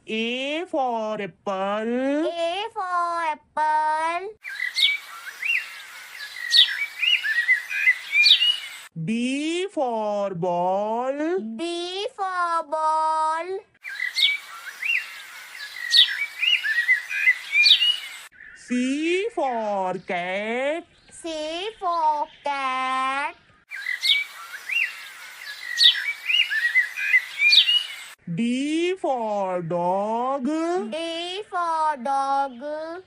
A for apple. A for apple. B for ball. B for ball. C for cat. C for cat. D for dog. D for dog.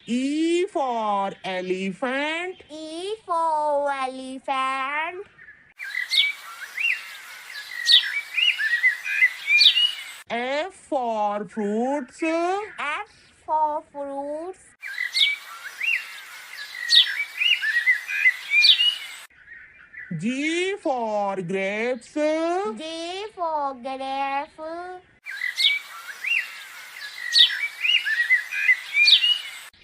E for elephant. E for elephant. F for fruits. F for fruits. G for grapes. G for giraffe.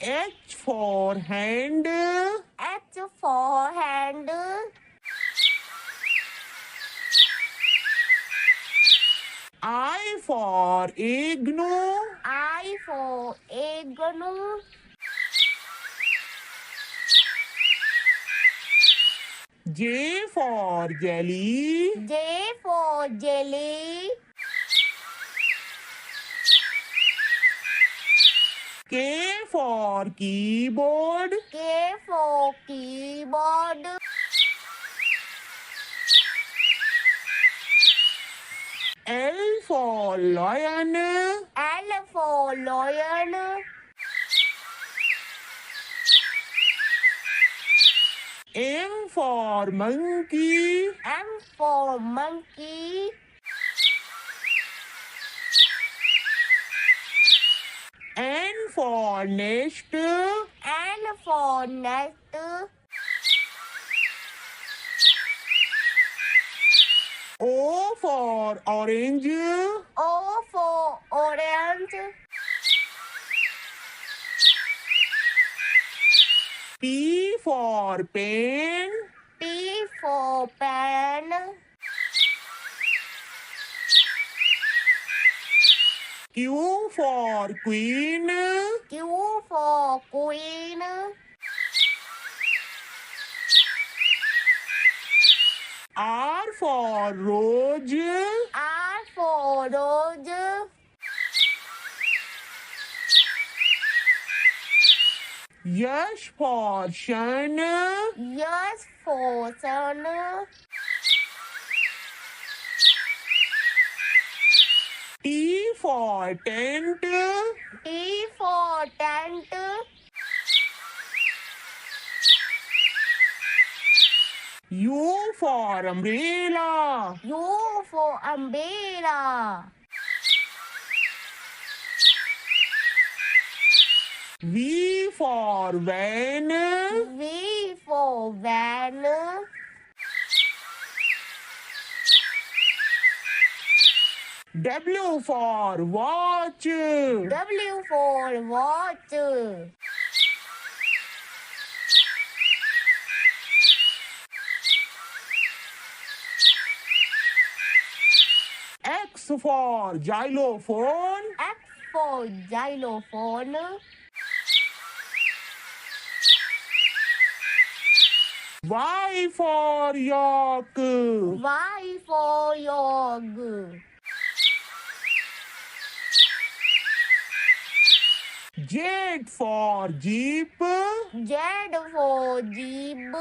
H for hand. H for hand. I for igloo. I for igloo. J for jelly. J for jelly. K for keyboard. K for keyboard. L for lion. L for lion. M for monkey. M for monkey. N for nest. N for nest. O for orange. O for orange. P for pen. P for pen. Q for queen. Q for queen. R for rose. R for rose. S for sun. S for sun. T for tent. T for tent. U for umbrella. U for umbrella. V for van. V for van. W for watch. W for watch. X for xylophone. X for xylophone. Y for yak. Y for yog. Z for jeep. Z for jeep.